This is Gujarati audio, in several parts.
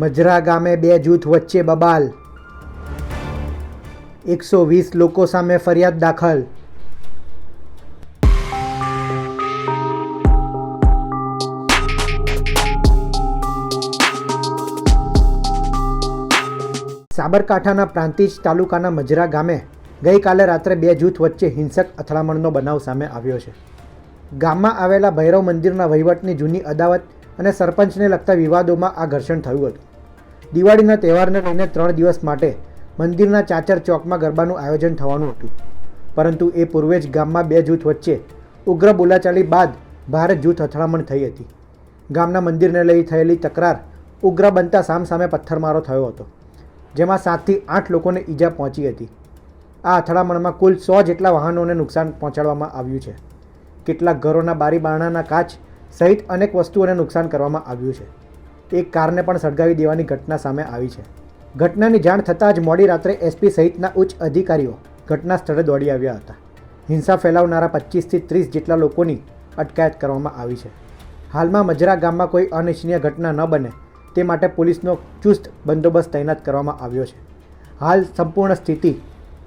મજરા ગામે બે જૂથ વચ્ચે બબાલ, 120 લોકો સામે ફરિયાદ દાખલ. સાબરકાંઠાના પ્રાંતિજ તાલુકાના મજરા ગામે ગઈકાલે રાત્રે બે જૂથ વચ્ચે હિંસક અથડામણનો બનાવ સામે આવ્યો છે. ગામમાં આવેલા ભૈરવ મંદિરના વહીવટની જૂની અદાવત અને સરપંચને લગતા વિવાદોમાં આ ઘર્ષણ થયું હતું. દિવાળીના તહેવારને લઈને 3 દિવસ માટે મંદિરના ચાચર ચોકમાં ગરબાનું આયોજન થવાનું હતું, પરંતુ એ પૂર્વે જ ગામમાં બે જૂથ વચ્ચે ઉગ્ર બોલાચાલી બાદ ભારે જૂથ અથડામણ થઈ હતી. ગામના મંદિરને લઈ થયેલી તકરાર ઉગ્ર બનતા સામસામે પથ્થરમારો થયો હતો, જેમાં 7 થી 8 લોકોને ઈજા પહોંચી હતી. આ અથડામણમાં કુલ 100 જેટલા વાહનોને નુકસાન પહોંચાડવામાં આવ્યું છે. કેટલાક ઘરોના બારી બારણાના કાચ સહિત અનેક વસ્તુઓને નુકસાન કરવામાં આવ્યું છે. એક કારને પણ સળગાવી દેવાની ઘટના સામે આવી છે. ઘટનાની જાણ થતાં જ મોડી રાત્રે એસપી સહિતના ઉચ્ચ અધિકારીઓ ઘટના સ્થળે દોડી આવ્યા હતા. હિંસા ફેલાવનારા 25 થી 30 જેટલા લોકોની અટકાયત કરવામાં આવી છે. હાલમાં મજરા ગામમાં કોઈ અનિચ્છનીય ઘટના ન બને તે માટે પોલીસનો ચુસ્ત બંદોબસ્ત તૈનાત કરવામાં આવ્યો છે. હાલ સંપૂર્ણ સ્થિતિ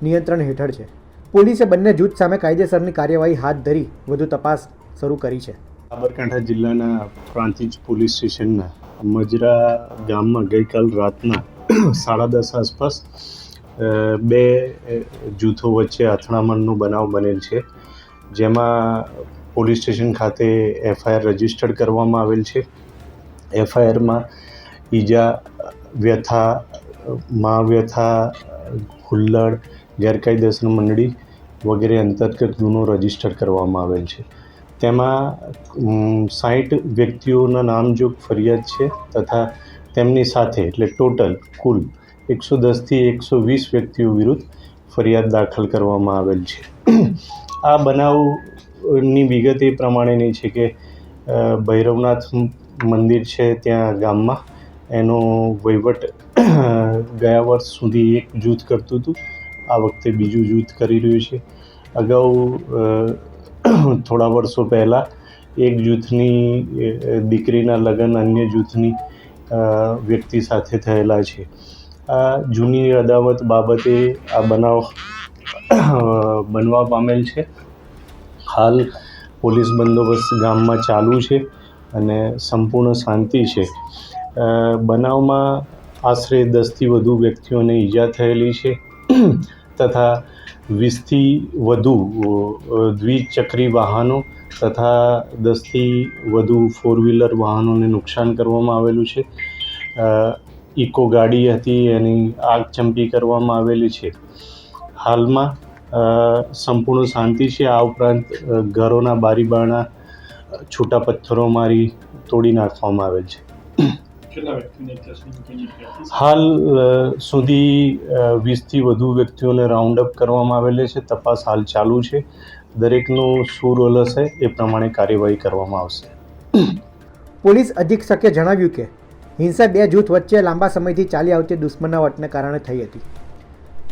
નિયંત્રણ હેઠળ છે. પોલીસે બંને જૂથ સામે કાયદેસરની કાર્યવાહી હાથ ધરી વધુ તપાસ શરૂ કરી છે. સાબરકાંઠા જિલ્લાના પ્રાંતિજ પોલીસ સ્ટેશનના મજરા ગામમાં ગઈકાલ રાતના 10:30 આસપાસ બે જૂથો વચ્ચે અથડામણનો બનાવ બનેલ છે, જેમાં પોલીસ સ્ટેશન ખાતે FIR રજીસ્ટર્ડ કરવામાં આવેલ છે. FIRમાં ઈજા, વ્યથા, મહાવ્યથા, હુલ્લડ, ગેરકાયદેસર મંડળી વગેરે અંતર્ગત ગુનો રજીસ્ટર કરવામાં આવેલ છે. તેમાં 60 વ્યક્તિઓના નામજોગ ફરિયાદ છે તથા તેમની સાથે એટલે ટોટલ કુલ 110 થી 120 વ્યક્તિઓ વિરુદ્ધ ફરિયાદ દાખલ કરવામાં આવેલ છે. આ બનાવની વિગત એ પ્રમાણેની છે કે ભૈરવનાથ મંદિર છે ત્યાં ગામમાં એનો વહીવટ ગયા વર્ષ સુધી એક જૂથ કરતું હતું, આ વખતે બીજું જૂથ કરી રહ્યું છે. અગાઉ થોડા વર્ષો પહેલાં એક જૂથની દીકરીના લગ્ન અન્ય જૂથની વ્યક્તિ સાથે થયેલા છે. આ જૂની અદાવત બાબતે આ બનાવ બનવા પામેલ છે. હાલ પોલીસ બંદોબસ્ત ગામમાં ચાલુ છે અને સંપૂર્ણ શાંતિ છે. બનાવમાં આશરે 10 થી વધુ વ્યક્તિઓને ઈજા થયેલી છે તથા 20 થી વધુ દ્વિચક્રી વાહનો તથા 10 થી વધુ 4-વ્હીલર વાહનોને નુકસાન કરવામાં આવેલું છે. ઇકો ગાડી હતી એની આગચંપી કરવામાં આવેલી છે. હાલમાં સંપૂર્ણ શાંતિ છે. આ ઉપરાંત ઘરોના બારી બારણા છૂટા પથ્થરો મારી તોડી નાખવામાં આવેલ છે. હાલ સુધી 20 થી વધુ વ્યક્તિઓને રાઉન્ડ અપ કરવામાં આવેલી છે. તપાસ હાલ ચાલુ છે. દરેકનું શું રોલ હશે એ પ્રમાણે કાર્યવાહી કરવામાં આવશે. પોલીસ અધિક્ષકે જણાવ્યું કે હિંસા બે જૂથ વચ્ચે લાંબા સમયથી ચાલી આવતી દુશ્મનાવટને કારણે થઈ હતી.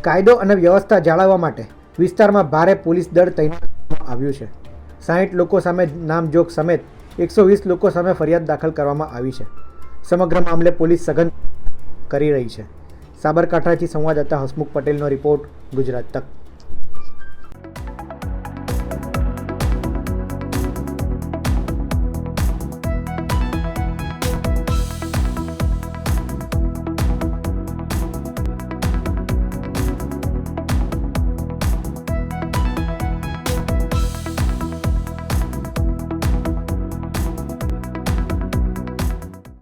કાયદો અને વ્યવસ્થા જાળવવા માટે વિસ્તારમાં ભારે પોલીસ દળ તૈનાત કરવામાં આવ્યું છે. 60 લોકો સામે નામજોગ સમેત 120 લોકો સામે ફરિયાદ દાખલ કરવામાં આવી છે. સમગ્ર મામલે પોલીસ સઘન કરી રહી છે. સાબરકાંઠાથી સંવાદદાતા હસમુખ પટેલનો રિપોર્ટ, ગુજરાત તક.